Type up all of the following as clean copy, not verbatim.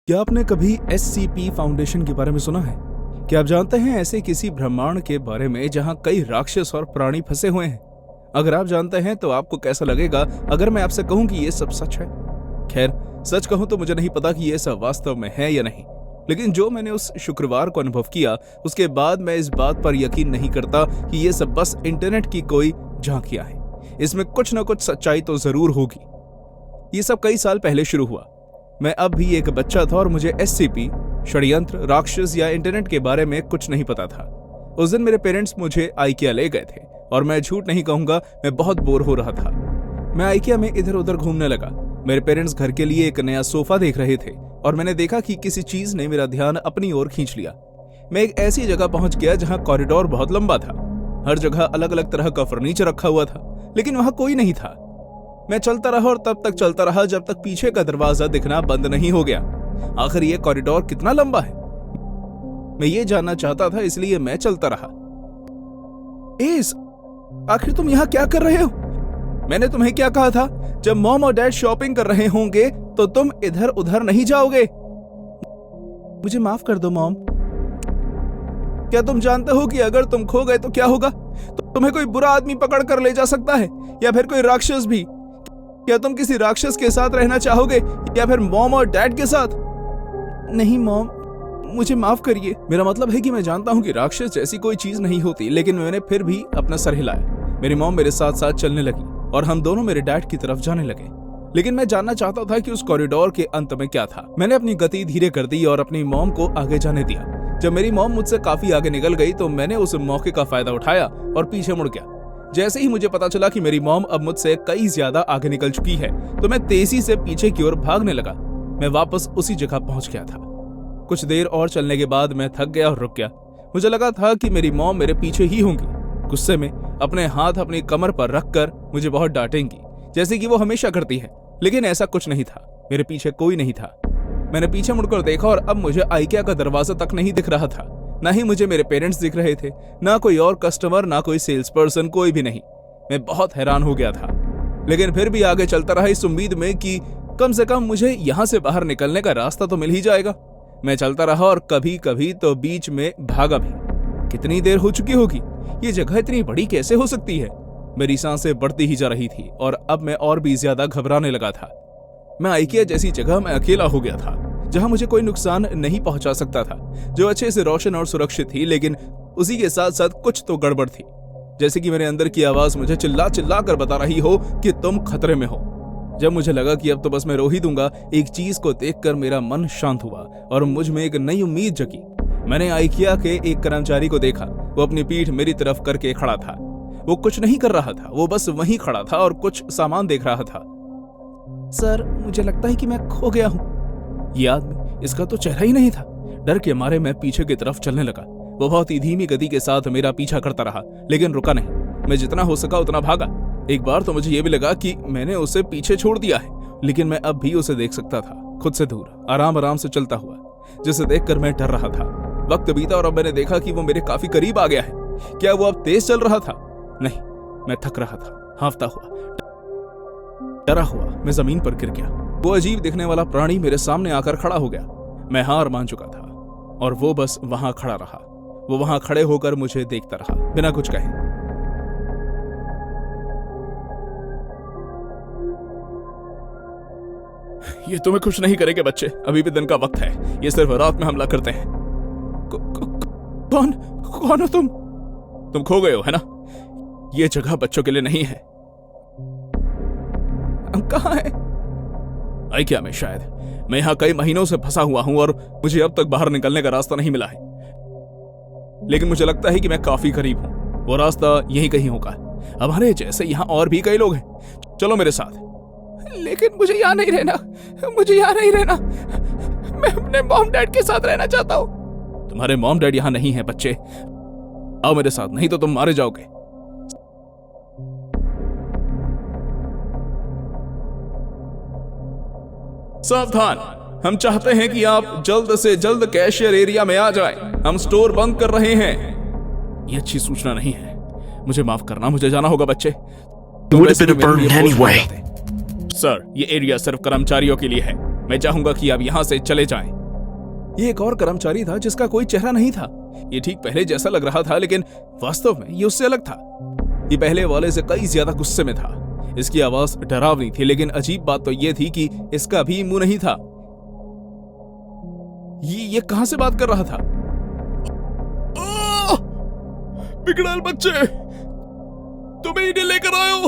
क्या आपने कभी SCP फाउंडेशन के बारे में सुना है? क्या आप जानते हैं ऐसे किसी ब्रह्मांड के बारे में जहां कई राक्षस और प्राणी फंसे हुए हैं? अगर आप जानते हैं तो आपको कैसा लगेगा अगर मैं आपसे कहूं कि ये सब सच है? खैर, सच कहूं तो मुझे नहीं पता कि ये सब वास्तव में है या नहीं, लेकिन जो मैंने उस शुक्रवार को अनुभव किया उसके बाद मैं इस बात पर यकीन नहीं करता कि ये सब बस इंटरनेट की कोई झांकियां हैं। इसमें कुछ न कुछ सच्चाई तो जरूर होगी। ये सब कई साल पहले शुरू हुआ। मैं अब भी एक बच्चा था और मुझे SCP, षड्यंत्र, राक्षस या इंटरनेट के बारे में कुछ नहीं पता था। उस दिन मेरे पेरेंट्स मुझे IKEA ले गए थे और मैं झूठ नहीं कहूंगा, मैं बहुत बोर हो रहा था। मैं IKEA में इधर उधर घूमने लगा। मेरे पेरेंट्स घर के लिए एक नया सोफा देख रहे थे और मैंने देखा कि किसी चीज ने मेरा ध्यान अपनी ओर खींच लिया। मैं एक ऐसी जगह पहुंच गया जहां कॉरिडोर बहुत लंबा था। हर जगह अलग अलग तरह का फर्नीचर रखा हुआ था, लेकिन वहां कोई नहीं था। मैं चलता रहा और तब तक चलता रहा जब तक पीछे का दरवाजा दिखना बंद नहीं हो गया। आखिर ये कॉरिडोर कितना लंबा है, मैं ये जानना चाहता था, इसलिए मैं चलता रहा। एस, आखिर तुम यहाँ क्या कर रहे हो? मैंने तुम्हें क्या कहा था? जब मॉम और डैड शॉपिंग कर रहे होंगे तो तुम इधर उधर नहीं जाओगे। मुझे माफ कर दो मॉम। क्या तुम जानते हो कि अगर तुम खो गए तो क्या होगा? तो तुम्हें कोई बुरा आदमी पकड़ कर ले जा सकता है, या फिर कोई राक्षस भी। क्या तुम किसी राक्षस के साथ रहना चाहोगे या फिर मॉम और डैड के साथ? नहीं मॉम, मुझे माफ करिए। मेरा मतलब है कि मैं जानता हूं कि राक्षस जैसी कोई चीज नहीं होती, लेकिन मैंने फिर भी अपना सर हिलाया। मेरी मॉम मेरे साथ साथ चलने लगी और हम दोनों मेरे डैड की तरफ जाने लगे। लेकिन मैं जानना चाहता था कि उस कॉरिडोर के अंत में क्या था। मैंने अपनी गति धीरे कर दी और अपनी मॉम को आगे जाने दिया। जब मेरी मॉम मुझसे काफी आगे निकल गई तो मैंने उस मौके का फायदा उठाया और पीछे मुड़ गया। जैसे ही मुझे पता चला कि मेरी मॉम अब मुझसे कई ज्यादा आगे निकल चुकी है तो मैं तेजी से पीछे की ओर भागने लगा। मैं वापस उसी जगह पहुंच गया था। कुछ देर और चलने के बाद मैं थक गया और रुक गया। मुझे लगा था कि मेरी मॉम मेरे पीछे ही होंगी। गुस्से में अपने हाथ अपनी कमर पर रखकर मुझे बहुत डांटेंगी, जैसे कि वो हमेशा करती है। लेकिन ऐसा कुछ नहीं था। मेरे पीछे कोई नहीं था। मैंने पीछे मुड़कर देखा और अब मुझे IKEA का दरवाजा तक नहीं दिख रहा था। ना ही मुझे मेरे पेरेंट्स दिख रहे थे, ना कोई और कस्टमर, ना कोई सेल्स पर्सन, कोई भी नहीं। मैं बहुत हैरान हो गया था, लेकिन फिर भी आगे चलता रहा इस उम्मीद में कि कम से कम मुझे यहाँ से बाहर निकलने का रास्ता तो मिल ही जाएगा। मैं चलता रहा और कभी कभी तो बीच में भागा भी। कितनी देर हो चुकी होगी? ये जगह इतनी बड़ी कैसे हो सकती है? मेरी सांसें बढ़ती ही जा रही थी और अब मैं और भी ज्यादा घबराने लगा था। मैं IKEA जैसी जगह में अकेला हो गया था, जहां मुझे कोई नुकसान नहीं पहुंचा सकता था, जो अच्छे से रोशन और सुरक्षित थी। लेकिन उसी के साथ साथ कुछ तो गड़बड़ थी, जैसे कि मेरे अंदर की आवाज मुझे चिल्ला चिल्ला कर बता रही हो कि तुम खतरे में हो। जब मुझे लगा कि अब तो बस मैं रो ही दूंगा, एक चीज को देखकर मेरा मन शांत हुआ और मुझ में एक नई उम्मीद जगी। मैंने IKEA के एक कर्मचारी को देखा। वो अपनी पीठ मेरी तरफ करके खड़ा था। वो कुछ नहीं कर रहा था, वो बस वहीं खड़ा था और कुछ सामान देख रहा था। सर, मुझे लगता है कि मैं खो गया हूँ। ये आदमी, इसका तो चेहरा ही नहीं था। डर के मारे मैं पीछे की तरफ चलने लगा। वो बहुत ही धीमी गति के साथ मेरा पीछा करता रहा, लेकिन रुका नहीं। मैं जितना हो सका उतना भागा। एक बार तो मुझे ये भी लगा कि मैंने उसे पीछे छोड़ दिया है, लेकिन मैं अब भी उसे देख सकता था, खुद से दूर, आराम आराम से चलता हुआ, जिसे देखकर मैं डर रहा था। वक्त बीता और अब मैंने देखा कि वो मेरे काफी करीब आ गया है। क्या वो अब तेज चल रहा था? नहीं, मैं थक रहा था, हांफता हुआ, डरा हुआ मैं जमीन पर गिर गया। वो अजीब दिखने वाला प्राणी मेरे सामने आकर खड़ा हो गया। मैं हार मान चुका था और वो बस वहां खड़ा रहा। वो वहां खड़े होकर मुझे देखता रहा, बिना कुछ कहे। ये तुम्हें कुछ नहीं करेंगे बच्चे, अभी भी दिन का वक्त है। ये सिर्फ रात में हमला करते हैं। कौन हो तुम? तुम खो गए हो, है ना? ये जगह बच्चों के लिए नहीं है। हम कहाँ हैं? IKEA में शायद। मैं यहाँ कई महीनों से फंसा हुआ हूँ और मुझे अब तक बाहर निकलने का रास्ता नहीं मिला है। लेकिन मुझे लगता है कि मैं काफी करीब हूँ। वो रास्ता यहीं कहीं होगा। हमारे जैसे यहाँ और भी कई लोग हैं। चलो मेरे साथ। लेकिन मुझे यहाँ नहीं रहना, मुझे यहाँ नहीं रहना। मैं अपने मॉम डैड के साथ रहना चाहता हूँ। तुम्हारे मॉम डैड यहाँ नहीं है बच्चे। आओ मेरे साथ, नहीं तो तुम मारे जाओगे। सावधान, हम चाहते हैं कि आप जल्द से जल्द कैशियर एरिया में आ जाएं। हम स्टोर बंद कर रहे हैं। ये अच्छी सूचना नहीं है। मुझे माफ करना, मुझे जाना होगा बच्चे। सर, ये एरिया सिर्फ कर्मचारियों के लिए है। मैं चाहूंगा कि आप यहाँ से चले जाएं। ये एक और कर्मचारी था जिसका कोई चेहरा नहीं था। ये ठीक पहले जैसा लग रहा था, लेकिन वास्तव में ये उससे अलग था। ये पहले वाले से कई ज्यादा गुस्से में था। इसकी आवाज डरावनी थी, लेकिन अजीब बात तो ये थी कि इसका भी मुंह नहीं था। ये कहां से बात कर रहा था? बिगड़ैल बच्चे, तुम इन्हें लेकर आए हो।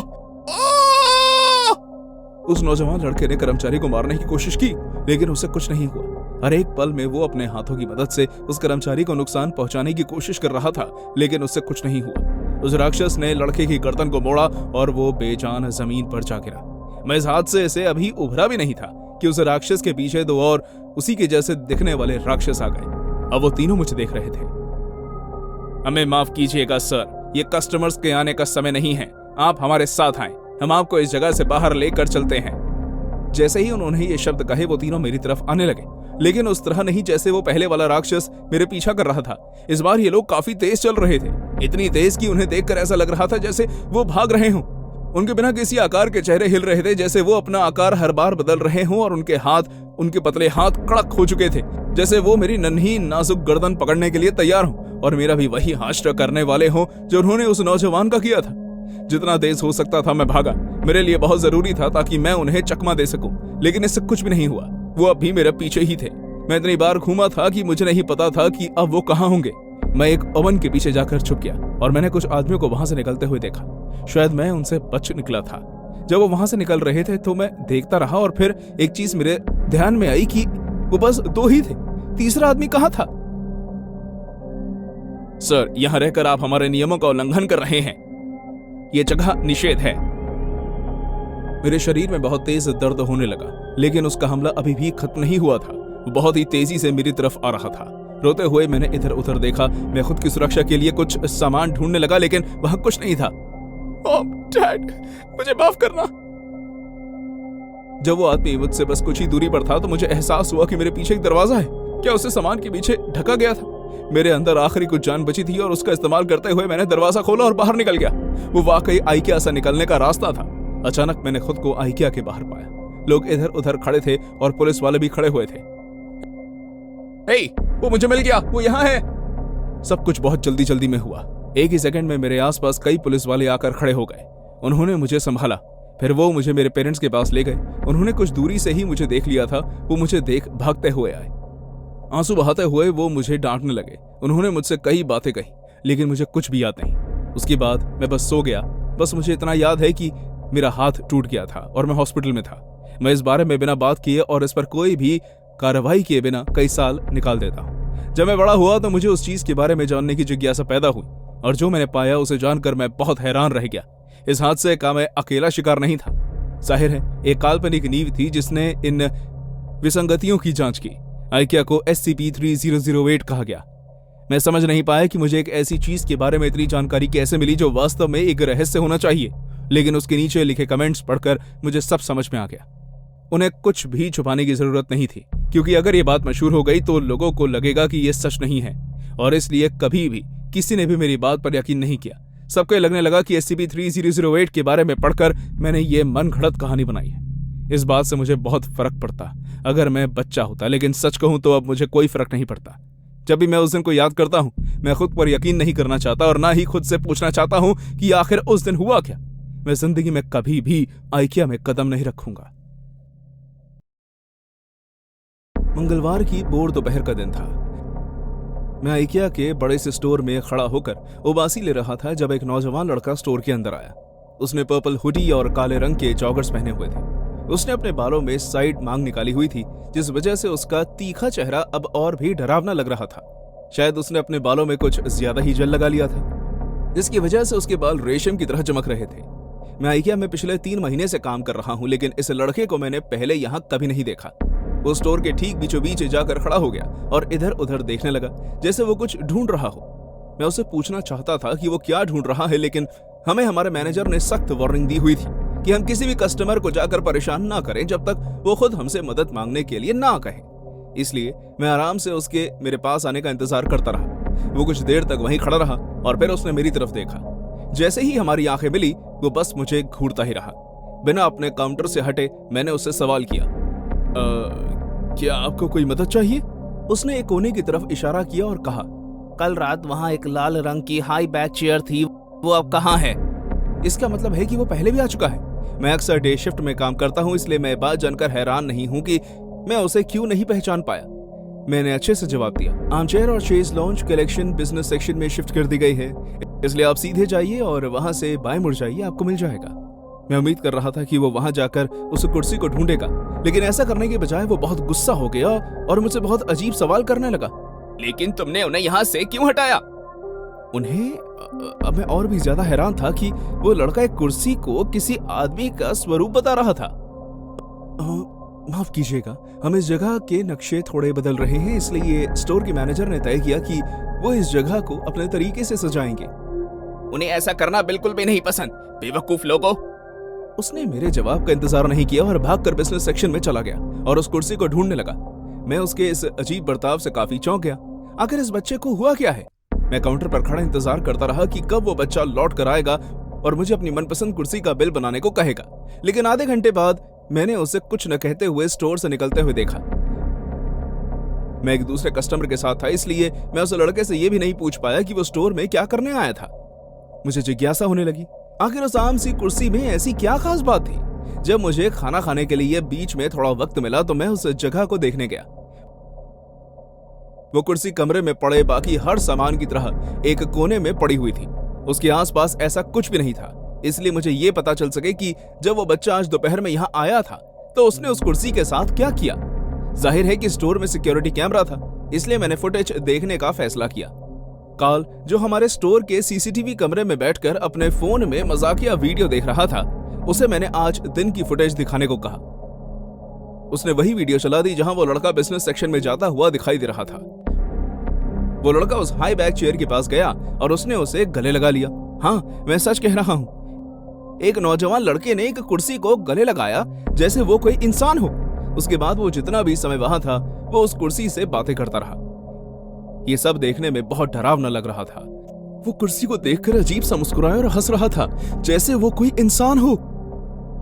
उस नौजवान लड़के ने कर्मचारी को मारने की कोशिश की, लेकिन उसे कुछ नहीं हुआ। हर एक पल में वो अपने हाथों की मदद से उस कर्मचारी को नुकसान पहुंचाने की कोशिश कर रहा था, लेकिन उससे कुछ नहीं हुआ। उस राक्षस ने लड़के की गर्दन को मोड़ा और वो बेजान जमीन पर जा गिरा। मैं इस हादसे से अभी उभरा भी नहीं था कि उस राक्षस के पीछे दो और उसी के जैसे दिखने वाले राक्षस आ गए। अब वो तीनों मुझे देख रहे थे। हमें माफ कीजिएगा सर, ये कस्टमर्स के आने का समय नहीं है। आप हमारे साथ आए, हम आपको इस जगह से बाहर लेकर चलते हैं। जैसे ही उन्होंने ये शब्द कहे, वो तीनों मेरी तरफ आने लगे, लेकिन उस तरह नहीं जैसे वो पहले वाला राक्षस मेरे पीछा कर रहा था। इस बार ये लोग काफी तेज चल रहे थे, इतनी तेज कि उन्हें देखकर ऐसा लग रहा था जैसे वो भाग रहे हों। उनके बिना किसी आकार के चेहरे हिल रहे थे, जैसे वो अपना आकार हर बार बदल रहे हों, और उनके पतले हाथ कड़क हो चुके थे, जैसे वो मेरी नन्ही नाजुक गर्दन पकड़ने के लिए तैयार हों और मेरा भी वही हाशिया करने वाले हों जो उन्होंने उस नौजवान का किया था। जितना तेज हो सकता था मैं भागा। मेरे लिए बहुत जरूरी था ताकि मैं उन्हें चकमा दे सकूं, लेकिन इससे कुछ भी नहीं हुआ। वो अब भी मेरे पीछे ही थे। मैं इतनी बार घूमा था कि मुझे नहीं पता था कि अब वो कहाँ होंगे। मैं एक ओवन के पीछे जाकर छुप गया और मैंने कुछ आदमियों को वहां से निकलते हुए देखा। शायद मैं उनसे बच निकला था। जब वो वहां से निकल रहे थे तो मैं देखता रहा और फिर एक चीज मेरे ध्यान में आई कि वो बस दो ही थे। तीसरा आदमी कहाँ था? सर, यहां रहकर आप हमारे नियमों का उल्लंघन कर रहे हैं। यह जगह निषेध है। मेरे शरीर में बहुत तेज दर्द होने लगा, लेकिन उसका हमला अभी भी खत्म नहीं हुआ था। वो बहुत ही तेजी से मेरी तरफ आ रहा था। रोते हुए मैंने इधर उधर देखा। मैं खुद की सुरक्षा के लिए कुछ सामान ढूंढने लगा, लेकिन वहां कुछ नहीं था। ओह डैड, मुझे माफ करना। जब वो आदमी मुझसे बस कुछ ही दूरी पर था तो मुझे एहसास हुआ कि मेरे पीछे एक दरवाजा है। क्या उसे सामान के पीछे ढका गया था? मेरे अंदर आखिरी कुछ जान बची थी और उसका इस्तेमाल करते हुए मैंने दरवाजा खोला और बाहर निकल गया। वो वाकई आइकिया से निकलने का रास्ता था। अचानक मैंने खुद को आइकिया के बाहर पाया। लोग इधर उधर खड़े थे और पुलिस वाले भी खड़े हुए थे। हे, वो मुझे मिल गया, वो यहाँ है। सब कुछ बहुत जल्दी जल्दी में हुआ। एक ही सेकंड में मेरे आसपास कई पुलिस वाले आकर खड़े हो गए। उन्होंने मुझे संभाला, फिर वो मुझे मेरे पेरेंट्स के पास ले गए। उन्होंने कुछ दूरी से ही मुझे देख लिया था। वो मुझे देख भागते हुए आए। आंसू बहाते हुए वो मुझे डांटने लगे। उन्होंने मुझसे कई बातें कही, लेकिन मुझे कुछ भी याद नहीं। उसके बाद मैं बस सो गया। बस मुझे इतना याद है कि मेरा हाथ टूट गया था और मैं हॉस्पिटल में था। मैं इस बारे में बिना बात किए और इस पर कोई भी कार्रवाई किए बिना कई साल निकाल देता हूँ। जब मैं बड़ा हुआ तो मुझे उस चीज के बारे में जानने की जिज्ञासा पैदा हुई, और जो मैंने पाया उसे जानकर मैं बहुत हैरान रह गया। इस हादसे का मैं अकेला शिकार नहीं था। जाहिर है एक काल्पनिक नींव थी जिसने इन विसंगतियों की जांच की। आइकिया को SCP-3008 कहा गया। मैं समझ नहीं पाया कि मुझे एक ऐसी चीज के बारे में इतनी जानकारी कैसे मिली जो वास्तव में एक रहस्य होना चाहिए, लेकिन उसके नीचे लिखे कमेंट्स पढ़कर मुझे सब समझ में आ गया। उन्हें कुछ भी छुपाने की जरूरत नहीं थी, क्योंकि अगर ये बात मशहूर हो गई तो लोगों को लगेगा कि ये सच नहीं है, और इसलिए कभी भी किसी ने भी मेरी बात पर यकीन नहीं किया। सबको लगने लगा कि SCP-3008 के बारे में पढ़कर मैंने ये मन घड़त कहानी बनाई है। इस बात से मुझे बहुत फर्क पड़ता अगर मैं बच्चा होता, लेकिन सच कहूं तो अब मुझे कोई फर्क नहीं पड़ता। जब भी मैं उस दिन को याद करता हूं, मैं खुद पर यकीन नहीं करना चाहता और ना ही खुद से पूछना चाहता हूं कि आखिर उस दिन हुआ क्या। मैं जिंदगी में कभी भी आइकिया में कदम नहीं रखूंगा। मंगलवार की बोर दोपहर का दिन था। मैं आइकिया के बड़े से स्टोर में खड़ा होकर उबासी ले रहा था जब एक नौजवान लड़का स्टोर के अंदर आया। उसने पर्पल हुडी और काले रंग के जॉगर्स पहने हुए थे। उसने अपने बालों में साइड मांग निकाली हुई थी, जिस वजह से उसका तीखा चेहरा अब और भी डरावना लग रहा था। शायद उसने अपने बालों में कुछ ज्यादा ही जेल लगा लिया था, जिसकी वजह से उसके बाल रेशम की तरह चमक रहे थे। मैं आइकिया में पिछले 3 महीने से काम कर रहा हूँ, लेकिन इस लड़के को मैंने पहले यहाँ कभी नहीं देखा। वो स्टोर के ठीक बीचों बीच जाकर खड़ा हो गया और इधर उधर देखने लगा, जैसे वो कुछ ढूंढ रहा हो। मैं उसे पूछना चाहता था कि वो क्या ढूंढ रहा है, लेकिन हमें हमारे मैनेजर ने सख्त वार्निंग दी हुई थी कि हम किसी भी कस्टमर को जाकर परेशान ना करें जब तक वो खुद हमसे मदद मांगने के लिए ना कहे। इसलिए मैं आराम से उसके मेरे पास आने का इंतजार करता रहा। वो कुछ देर तक वहीं खड़ा रहा और फिर उसने मेरी तरफ देखा। जैसे ही हमारी आंखें मिली, वो बस मुझे घूरता ही रहा। बिना अपने काउंटर से हटे मैंने उससे सवाल किया, क्या आपको कोई मदद चाहिए? उसने एक कोने की तरफ इशारा किया और कहा, कल रात वहां एक लाल रंग की हाई बैक चेयर थी, वो अब कहाँ है? इसका मतलब है कि वो पहले भी आ चुका है। मैं अक्सर डे शिफ्ट में काम करता हूँ, इसलिए मैं बात जानकर हैरान नहीं हूँ कि मैं उसे क्यों नहीं पहचान पाया। मैंने अच्छे से जवाब दिया, आर्मचेयर और शेज लॉन्च कलेक्शन बिजनेस सेक्शन में शिफ्ट कर दी गई है, इसलिए आप सीधे जाइए और वहां से बाएं मुड़ जाइए, आपको मिल जाएगा। मैं उम्मीद कर रहा था कि वो वहां जाकर उस कुर्सी को ढूंढेगा, लेकिन ऐसा करने के बजाय वो बहुत गुस्सा हो गया और मुझसे बहुत अजीब सवाल करने लगा। लेकिन तुमने उन्हें यहाँ से क्यों हटाया? उन्हें अब मैं और भी ज्यादा हैरान था कि वो लड़का एक कुर्सी को किसी आदमी का स्वरूप बता रहा था। माफ कीजिएगा, हम इस जगह के नक्शे थोड़े बदल रहे हैं, इसलिए स्टोर के मैनेजर ने तय किया कि वो इस जगह को अपने तरीके से सजाएंगे। उन्हें ऐसा करना बिल्कुल भी नहीं पसंद, बेवकूफ लोगों। उसने मेरे जवाब का इंतजार नहीं किया और भागकर बिजनेस सेक्शन में चला गया और उस कुर्सी को ढूंढने लगा। मैं उसके इस अजीब बर्ताव से काफी चौंक गया। आखिर इस बच्चे को हुआ क्या है? मैं काउंटर पर खड़ा इंतजार करता रहा कि कब वो बच्चा लौट कर आएगा और मुझे अपनी मनपसंद कुर्सी का बिल बनाने को कहेगा, लेकिन आधे घंटे बाद मैंने उसे कुछ न कहते हुए स्टोर से निकलते हुए देखा। मैं एक दूसरे कस्टमर के साथ था, इसलिए मैं उस लड़के से यह भी नहीं पूछ पाया कि वो स्टोर में क्या करने आया था। मुझे जिज्ञासा होने लगी, आखिर उस आम सी कुर्सी में ऐसी क्या खास बात थी? जब मुझे खाना खाने के लिए बीच में थोड़ा वक्त मिला तो मैं उस जगह को देखने गया। वो कुर्सी कमरे में पड़े बाकी हर सामान की तरह एक कोने में पड़ी हुई थी। उसके आसपास ऐसा कुछ भी नहीं था, इसलिए मुझे ये पता चल सके कि जब वो बच्चा आज दोपहर में यहाँ आया था तो उसने उस कुर्सी के साथ क्या किया। जाहिर है कि स्टोर में सिक्योरिटी कैमरा था, इसलिए मैंने फुटेज देखने का फैसला किया। कार्ल, जो हमारे स्टोर के सीसीटीवी कमरे में बैठकर अपने फोन में मजाकिया वीडियो देख रहा था, उसे मैंने आज दिन की फुटेज दिखाने को कहा। उसने वही वीडियो चला दी जहां वो लड़का बिजनेस सेक्शन में जाता हुआ दिखाई दे रहा था। वो लड़का उस हाई बैक चेयर के पास गया और उसने उसे गले लगा लिया। हाँ, मैं सच कह रहा हूं। एक नौजवान लड़के ने एक कुर्सी को गले लगाया जैसे वो कोई इंसान हो। उसके बाद वो जितना भी समय वहां था वो उस कुर्सी से बातें करता रहा। ये सब देखने में बहुत डरावना लग रहा था। वो कुर्सी को देखकर अजीब सा मुस्कुराया और हंस रहा था जैसे वो कोई इंसान हो।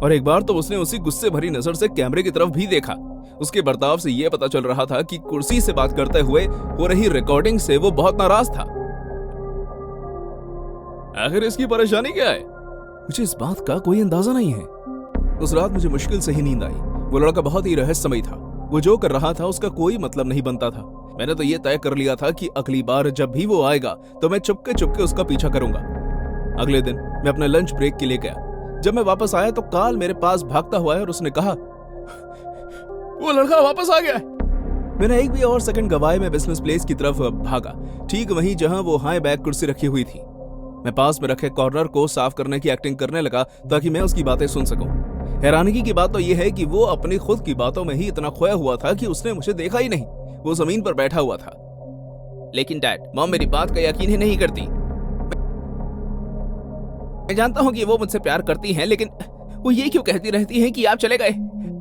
और एक बार तो उसने उसी गुस्से भरी नजर से कैमरे की तरफ भी देखा। उसके बर्ताव से यह पता चल रहा था कि कुर्सी से बात करते हुए हो रही रिकॉर्डिंग से वो बहुत नाराज था। आखिर इसकी परेशानी क्या है? मुझे इस बात का कोई अंदाजा नहीं है। उस रात मुझे मुश्किल से ही नींद आई। वो लड़का बहुत ही रहस्यमयी था। वो जो कर रहा था उसका कोई मतलब नहीं बनता था। मैंने तो ये तय कर लिया था कि अगली बार जब भी वो आएगा तो मैं चुपके चुपके उसका पीछा करूंगा। अगले दिन मैं अपने लंच ब्रेक के लिए गया। जब मैं वापस आया तो कार्ल मेरे पास भागता हुआ है और उसने कहा, वो लड़का वापस आ गया है। मैंने एक भी और सेकंड गवाए मैं बिजनेस प्लेस की तरफ भागा, ठीक वहीं जहां वो हाई बैक कुर्सी रखी हुई थी। मैं पास में रखे कॉर्नर को साफ करने की एक्टिंग करने लगा ताकि मैं उसकी बातें सुन सकूं। हैरानगी की बात तो यह है कि वो अपनी खुद की बातों में ही इतना खोया हुआ था कि उसने मुझे देखा ही नहीं। वो जमीन पर बैठा हुआ था। लेकिन डैड, मॉम मेरी बात का यकीन ही नहीं करती। मैं जानता हूं कि वो मुझसे प्यार करती हैं, लेकिन वो ये क्यों कहती रहती हैं कि आप चले गए?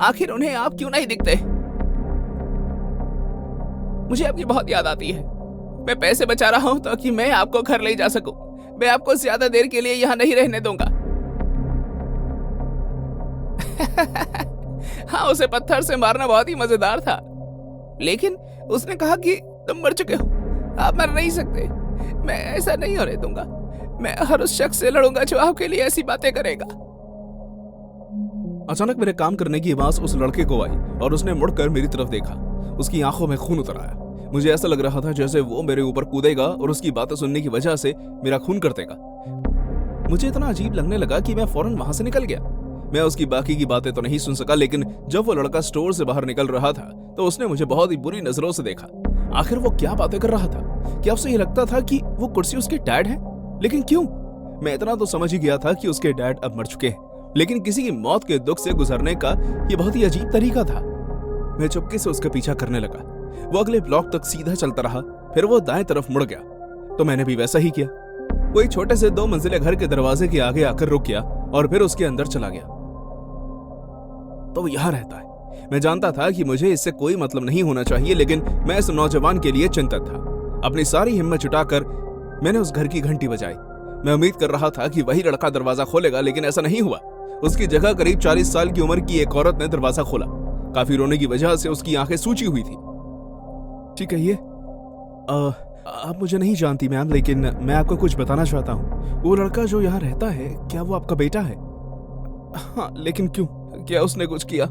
आखिर उन्हें आप क्यों नहीं दिखते? मुझे आपकी बहुत याद आती है। मैं पैसे बचा रहा हूं ताकि मैं आपको घर ले जा सकूं। मैं आपको ज्यादा देर के लिए यहाँ नहीं रहने दूंगा। हाँ, उसे पत्थर से मारना बहुत ही मजेदार था, लेकिन उसने कहा कि तुम मर चुके हो, आप मर नहीं सकते। मैं ऐसा नहीं होने दूंगा। मैं हर उस शख्स से लड़ूंगा जो आपके लिए ऐसी बातें करेगा। अचानक मेरे काम करने की आवाज उस लड़के को आई और उसने मुड़कर मेरी तरफ देखा। उसकी आंखों में खून उतर आया। मुझे ऐसा लग रहा था जैसे वो मेरे ऊपर कूदेगा और उसकी बातें सुनने की वजह से मेरा खून कर देगा। मुझे इतना अजीब लगने लगा कि मैं फौरन वहां से निकल गया। मैं उसकी बाकी की बातें तो नहीं सुन सका, लेकिन जब वो लड़का स्टोर से बाहर निकल रहा था तो उसने मुझे बहुत ही बुरी नजरों से देखा। आखिर वो क्या बातें कर रहा था? क्या उसे ये लगता था कि वो कुर्सी उसके डैड है? लेकिन क्यों? मैं इतना तो समझ ही गया था कि उसके डैड अब मर चुके हैं, लेकिन किसी की मौत के दुख से गुजरने का ये बहुत ही अजीब तरीका था। मैं चुपके से उसका पीछा करने लगा। वो अगले ब्लॉक तक सीधा चलता रहा, फिर वो दाएं तरफ मुड़ गया तो मैंने भी वैसा ही किया। वो एक छोटे से 2 मंजिले घर के दरवाजे के आगे आकर रुक गया और फिर उसके अंदर चला गया। तो वो यहाँ रहता है। मैं जानता था कि मुझे इससे कोई मतलब नहीं होना चाहिए, लेकिन मैं इस नौजवान के लिए चिंतित था। अपनी सारी हिम्मत जुटाकर मैंने उस घर की घंटी बजाई। मैं उम्मीद कर रहा था कि वही लड़का दरवाजा खोलेगा, लेकिन ऐसा नहीं हुआ। उसकी जगह करीब 40 साल की उम्र की एक औरत ने दरवाजा खोला। काफी रोने की वजह से उसकी आंखें सूजी हुई थी। जी कहिए। आप मुझे नहीं जानती मैम, लेकिन मैं आपको कुछ बताना चाहता हूँ। वो लड़का जो यहाँ रहता है, क्या वो आपका बेटा है? हाँ, लेकिन क्यों? क्या उसने कुछ किया?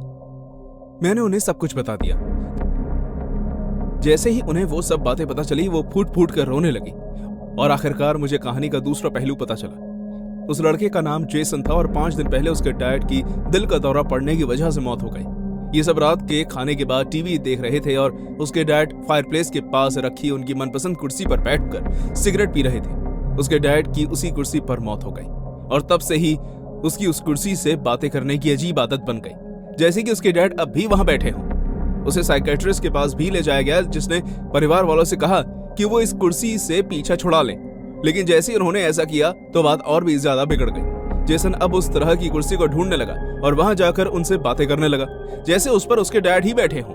मैंने उन्हें सब कुछ बता दिया। जैसे ही उन्हें वो सब बातें पता चली, वो फूट फूट कर रोने लगी और आखिरकार मुझे कहानी का दूसरा पहलू पता चला। उस लड़के का नाम जेसन था और 5 दिन पहले उसके डैड की दिल का दौरा पड़ने की वजह से मौत हो गई। ये सब रात के खाने के बाद टीवी देख रहे थे और उसके डैड फायरप्लेस के पास रखी उनकी मनपसंद कुर्सी पर बैठकर सिगरेट पी रहे थे। उसके डैड की उसी कुर्सी पर मौत हो गई और तब से ही उसकी उस कुर्सी से बातें करने की अजीब आदत बन गई, जैसे कि उसके डैड अब भी वहां बैठे हों। उसे साइकेट्रिस्ट के पास भी ले जाया गया, जिसने परिवार वालों से कहा कि वो इस कुर्सी से पीछा छुड़ा लें, लेकिन जैसे ही उन्होंने ऐसा किया तो बात और भी ज्यादा बिगड़ गई। जेसन अब उस तरह की कुर्सी को ढूंढने लगा और वहां जाकर उनसे बातें करने लगा, जैसे उस पर उसके डैड ही बैठे हों।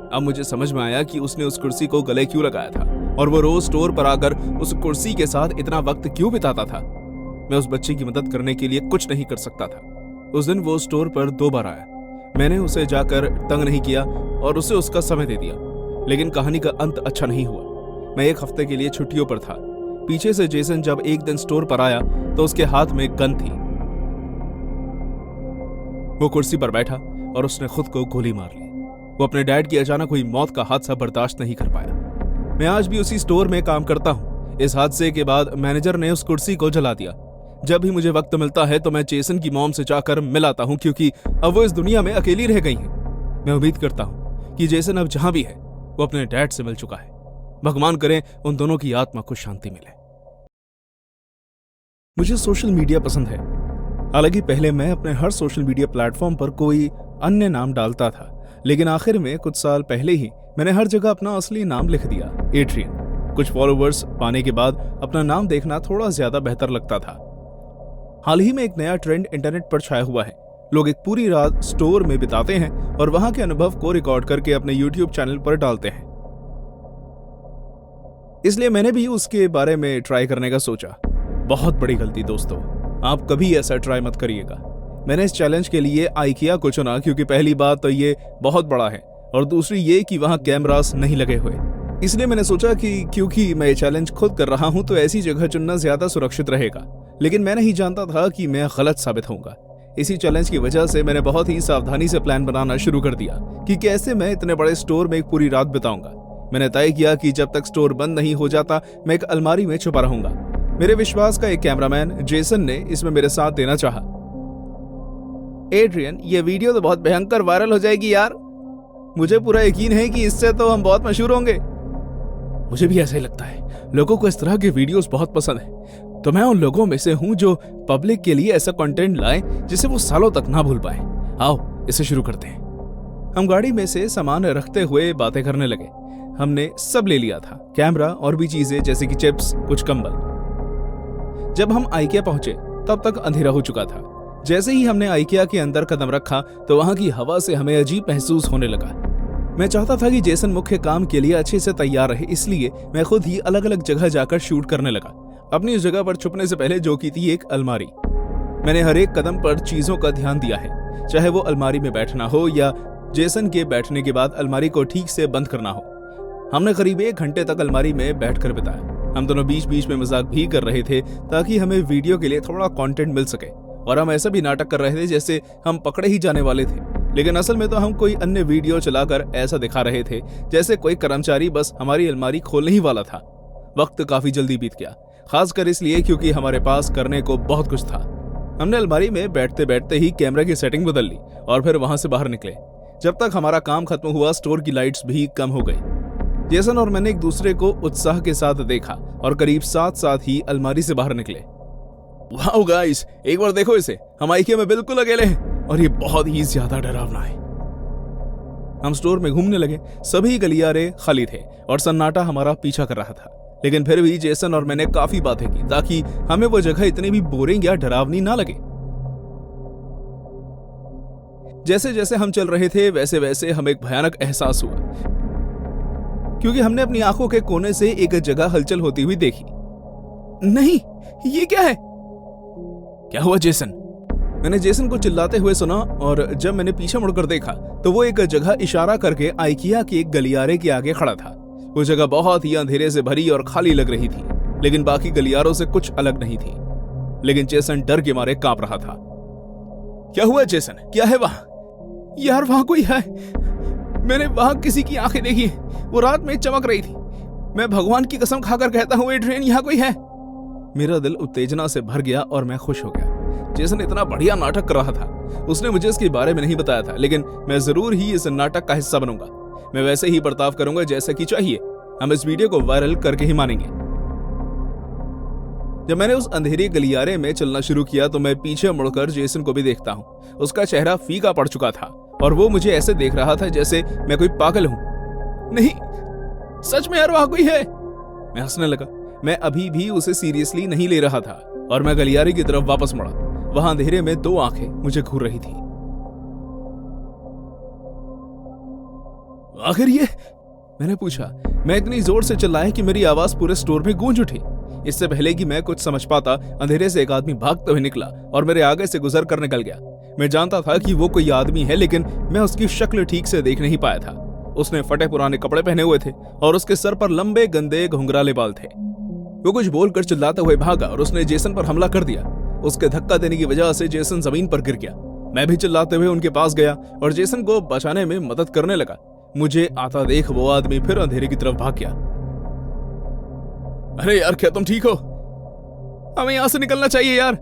अब मुझे समझ में आया कि उसने उस कुर्सी को गले क्यों लगाया था और वो रोज स्टोर पर आकर उस कुर्सी के साथ इतना वक्त क्यों बिताता था। मैं उस बच्चे की मदद करने के लिए कुछ नहीं कर सकता था। उस दिन वो स्टोर पर 2 बार आया। मैंने उसे जाकर तंग नहीं किया और उसे उसका समय दे दिया, लेकिन कहानी का अंत अच्छा नहीं हुआ। मैं 1 हफ्ते के लिए छुट्टियों पर था। पीछे से जेसन जब एक दिन स्टोर पर आया तो उसके हाथ में गन थी। वो कुर्सी पर बैठा और उसने खुद को गोली मार ली। वो अपने डैड की अचानक हुई मौत का हादसा बर्दाश्त नहीं कर पाया। मैं आज भी उसी स्टोर में काम करता हूँ। इस हादसे के बाद मैनेजर ने उस कुर्सी को जला दिया। जब भी मुझे वक्त मिलता है तो मैं जेसन की मॉम से जाकर मिल आता हूँ, क्योंकि अब वो इस दुनिया में अकेली रह गई हैं। मैं उम्मीद करता हूँ कि जेसन अब जहां भी है वो अपने डैड से मिल चुका है। भगवान करे उन दोनों की आत्मा को शांति मिले। मुझे सोशल मीडिया पसंद है। हालांकि पहले मैं अपने हर सोशल मीडिया प्लेटफॉर्म पर कोई अन्य नाम डालता था, लेकिन आखिर में कुछ साल पहले ही मैंने हर जगह अपना असली नाम लिख दिया, एड्रियन। कुछ फॉलोवर्स पाने के बाद अपना नाम देखना थोड़ा ज्यादा बेहतर लगता था। हाल ही में एक नया ट्रेंड इंटरनेट पर छाया हुआ है। लोग एक पूरी रात स्टोर में बिताते हैं और वहां के अनुभव को रिकॉर्ड करके अपने YouTube चैनल पर डालते हैं। इसलिए मैंने भी उसके बारे में ट्राई करने का सोचा। बहुत बड़ी गलती दोस्तों, आप कभी ऐसा ट्राई मत करिएगा। मैंने इस चैलेंज के लिए IKEA को चुना, क्योंकि पहली बात तो ये बहुत बड़ा है और दूसरी ये कि वहां कैमरास नहीं लगे हुए। इसलिए मैंने सोचा कि क्योंकि मैं ये चैलेंज खुद कर रहा हूं तो ऐसी जगह चुनना ज्यादा सुरक्षित रहेगा। लेकिन मैं नहीं जानता था कि मैं गलत साबित होऊंगा। इसी चैलेंज की वजह से मैंने बहुत ही सावधानी से प्लान बनाना शुरू कर दिया कि कैसे मैं इतने बड़े स्टोर में एक पूरी रात बिताऊंगा। मैंने तय किया कि जब तक स्टोर बंद नहीं हो जाता मैं एक अलमारी में छुपा रहूंगा। मेरे विश्वास का एक कैमरामैन जेसन ने इसमें मेरे साथ देना चाहा। एड्रियन, ये वीडियो तो बहुत भयंकर वायरल हो जाएगी यार। मुझे पूरा यकीन है कि इससे तो हम बहुत मशहूर होंगे। मुझे भी ऐसा ही लगता है। लोगों को इस तरह के वीडियोस बहुत पसंद है, तो मैं उन लोगों में से हूं जो पब्लिक के लिए ऐसा कंटेंट लाए जिसे वो सालों तक ना भूल पाए। आओ इसे शुरू करते हैं। हम गाड़ी में से सामान रखते हुए बातें करने लगे। हमने सब ले लिया था, कैमरा और भी चीजें जैसे कि चिप्स, कुछ कंबल। जब हम IKEA पहुंचे तब तक अंधेरा हो चुका था। जैसे ही हमने IKEA के अंदर कदम रखा तो वहां की हवा से हमें अजीब महसूस होने लगा। मैं चाहता था कि जेसन मुख्य काम के लिए अच्छे से तैयार रहे, इसलिए मैं खुद ही अलग अलग जगह जाकर शूट करने लगा। अपनी उस जगह पर छुपने से पहले, जो की थी एक अलमारी। मैंने हर एक कदम पर चीजों का ध्यान दिया है, चाहे वो अलमारी में बैठना हो या जेसन के बैठने के बाद अलमारी को ठीक से बंद करना हो। हमने करीब 1 घंटे तक अलमारी में बैठकर बिताया। हम दोनों बीच बीच में मजाक भी कर रहे थे ताकि हमें वीडियो के लिए थोड़ा कंटेंट मिल सके, और हम ऐसा भी नाटक कर रहे थे जैसे हम पकड़े ही जाने वाले थे, लेकिन असल में तो हम कोई अन्य वीडियो चलाकर ऐसा दिखा रहे थे जैसे कोई कर्मचारी बस हमारी अलमारी खोलने ही वाला था। वक्त काफी जल्दी बीत गया, खासकर इसलिए क्योंकि हमारे पास करने को बहुत कुछ था। हमने अलमारी में बैठते बैठते ही कैमरा की सेटिंग बदल ली और फिर वहां से बाहर निकले। जब तक हमारा काम खत्म हुआ स्टोर की लाइट्स भी कम हो गई। जेसन और मैंने एक दूसरे को उत्साह के साथ देखा और करीब साथ ही अलमारी से बाहर निकले। वाओ गाइस, एक बार देखो इसे, हम IKEA में बिल्कुल अकेले हैं और ये बहुत ही ज्यादा डरावना है। हम स्टोर में घूमने लगे। सभी गलियारे खाली थे और सन्नाटा हमारा पीछा कर रहा था, लेकिन फिर भी जेसन और मैंने काफी बातें की ताकि हमें वो जगह इतनी भी बोरिंग या डरावनी ना लगे। जैसे जैसे हम चल रहे थे वैसे वैसे हमें एक भयानक एहसास हुआ, क्योंकि हमने अपनी आंखों के कोने से एक जगह हलचल होती हुई देखी। नहीं, ये क्या है? क्या हुआ जेसन? मैंने जेसन को चिल्लाते हुए सुना और जब मैंने पीछे मुड़कर देखा तो वो एक जगह इशारा करके IKEA के एक गलियारे के आगे खड़ा था। वो जगह बहुत ही अंधेरे से भरी और खाली लग रही थी, लेकिन बाकी गलियारों से कुछ अलग नहीं थी। लेकिन जेसन डर के मारे कांप रहा था। क्या हुआ जेसन? क्या है वहां? यार वहां कोई है। मैंने वहां किसी की आंखें देखी, वो रात में चमक रही थी। मैं भगवान की कसम खाकर कहता हूं एड्रियन, यहाँ कोई है। मेरा दिल उत्तेजना से भर गया और मैं खुश हो गया। जेसन इतना बढ़िया नाटक कर रहा था। उसने मुझे इसके बारे में नहीं बताया था, लेकिन मैं जरूर ही इस नाटक का हिस्सा बनूंगा। मैं वैसे ही बर्ताव करूंगा जैसा कि चाहिए। हम इस वीडियो को वायरल करके ही मानेंगे। जब मैंने उस अंधेरे गलियारे में चलना शुरू किया तो मैं पीछे मुड़कर जेसन को भी देखता हूं। उसका चेहरा फीका पड़ चुका था और वो मुझे ऐसे देख रहा था जैसे मैं कोई पागल हूं। नहीं, सच में यार वहां कोई है। मैं हंसने लगा। मैं अभी भी उसे सीरियसली नहीं ले रहा था और मैं गलियारे की तरफ वापस मुड़ा। वहां अंधेरे में 2 आंखें मुझे घूर रही थी। आखिर ये? मैंने पूछा। मैं इतनी जोर से चिल्लाया कि मेरी आवाज पूरे स्टोर में गूंज उठी। इससे पहले कि मैं कुछ समझ पाता, अंधेरे से एक आदमी भागते हुए निकला और मेरे आगे से गुजर कर निकल गया। मैं जानता था कि वो कोई आदमी है, लेकिन मैं उसकी शक्ल ठीक से देख नहीं पाया था। उसने फटे पुराने कपड़े पहने हुए थे और उसके सर पर लंबे गंदे घुंघराले बाल थे। वो कुछ बोलकर चिल्लाते हुए भागा और उसने जेसन पर हमला कर दिया। उसके धक्का देने की वजह से जेसन जमीन पर गिर गया। मैं भी चिल्लाते हुए उनके पास गया और जेसन को बचाने में मदद करने लगा। मुझे आता देख वो आदमी फिर अंधेरे की तरफ भाग गया। अरे यार, क्या तुम ठीक हो? हमें यहां से निकलना चाहिए यार।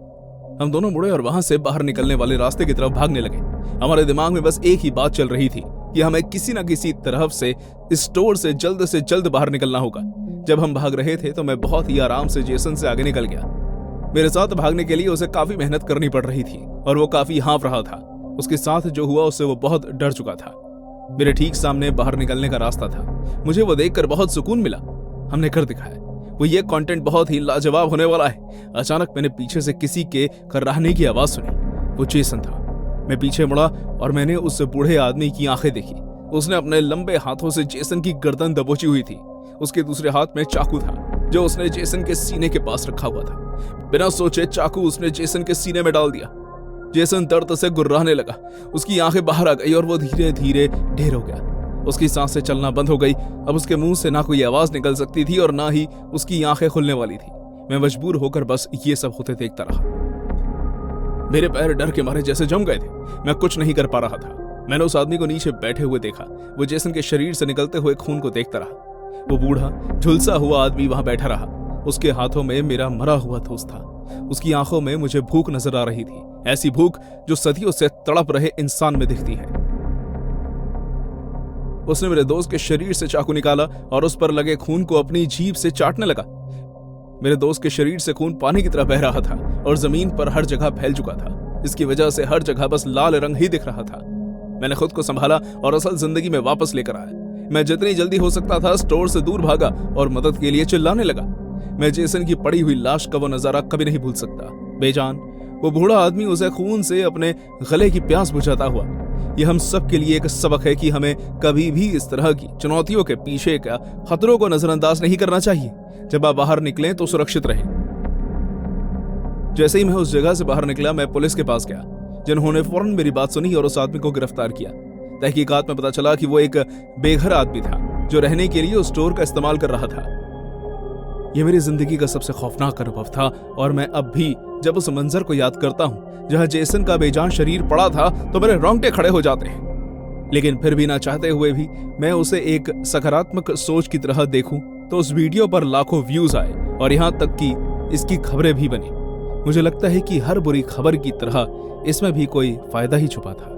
हम दोनों मुड़े और वहां से बाहर निकलने वाले रास्ते की तरफ भागने लगे। हमारे दिमाग में बस एक ही बात चल रही थी कि हमें किसी न किसी तरफ से इस स्टोर से जल्द बाहर निकलना होगा। जब हम भाग रहे थे तो मैं बहुत ही आराम से जेसन से आगे निकल गया। मेरे साथ भागने के लिए उसे काफी मेहनत करनी पड़ रही थी और वो काफी हाँफ रहा था। उसके साथ जो हुआ उससे वो बहुत डर चुका था। मेरे ठीक सामने बाहर निकलने का रास्ता था। मुझे वो देखकर बहुत सुकून मिला। हमने कर दिखाया। वो ये कंटेंट बहुत ही लाजवाब होने वाला है। अचानक मैंने पीछे से किसी के कर्राहने की आवाज सुनी। वो जेसन था। मैं पीछे मुड़ा और मैंने उस बूढ़े आदमी की आंखें देखी। उसने अपने लंबे हाथों से जेसन की गर्दन दबोची हुई थी। उसके दूसरे हाथ में चाकू था जो उसने जेसन के सीने के पास रखा हुआ था। बिना सोचे चाकू उसने जेसन के सीने में डाल दिया। जेसन दर्द से गुर्राने लगा। उसकी आंखें बाहर आ गई और वो धीरे धीरे ढेर हो गया। उसकी सांसें चलना बंद हो गई। अब उसके मुंह से ना कोई आवाज निकल सकती थी और ना ही उसकी आंखें खुलने वाली थी। मैं मजबूर होकर बस ये सब होते देखता रहा। मेरे पैर डर के मारे जैसे जम गए थे। मैं कुछ नहीं कर पा रहा था। मैंने उस आदमी को नीचे बैठे हुए देखा। वो जेसन के शरीर से निकलते हुए खून को देखता रहा। वो बूढ़ा झुलसा हुआ आदमी वहां बैठा रहा। उसके हाथों में मेरा मरा हुआ दोस्त था। उसकी आंखों में मुझे भूख नजर आ रही थी, ऐसी भूख जो सदियों से तड़प रहे इंसान में दिखती है। उसने मेरे दोस्त के शरीर से चाकू निकाला और उस पर लगे खून को अपनी जीभ से चाटने लगा। मेरे दोस्त के शरीर से खून पानी की तरह बह रहा था और जमीन पर हर जगह फैल चुका था। इसकी वजह से हर जगह बस लाल रंग ही दिख रहा था। मैंने खुद को संभाला और असल जिंदगी में वापस लेकर आया। मैं जितनी जल्दी हो सकता था स्टोर से दूर भागा और मदद के लिए चिल्लाने लगा। मैं जेसन की पड़ी हुई लाश का वो नजारा कभी नहीं भूल सकता। बेजान वो बूढ़ा आदमी उसे खून से अपने गले की प्यास बुझाता हुआ। यह हम सब के लिए एक सबक है कि हमें कभी भी इस तरह की चुनौतियों के पीछे का खतरों को नजरअंदाज नहीं करना चाहिए। जब आप बाहर निकलें तो सुरक्षित रहें। जैसे ही मैं उस जगह से बाहर निकला, मैं पुलिस के पास गया, जिन्होंने फौरन मेरी बात सुनी और उस आदमी को गिरफ्तार किया। तहकीकात में पता चला कि वो एक बेघर आदमी था जो रहने के लिए उस स्टोर का इस्तेमाल कर रहा था। यह मेरी जिंदगी का सबसे खौफनाक अनुभव था और मैं अब भी जब उस मंजर को याद करता हूं जहां जेसन का बेजान शरीर पड़ा था तो मेरे रोंगटे खड़े हो जाते हैं। लेकिन फिर भी ना चाहते हुए भी मैं उसे एक सकारात्मक सोच की तरह देखूं तो उस वीडियो पर लाखों व्यूज आए और यहां तक कि इसकी खबरें भी बनी। मुझे लगता है कि हर बुरी खबर की तरह इसमें भी कोई फायदा ही छुपा था।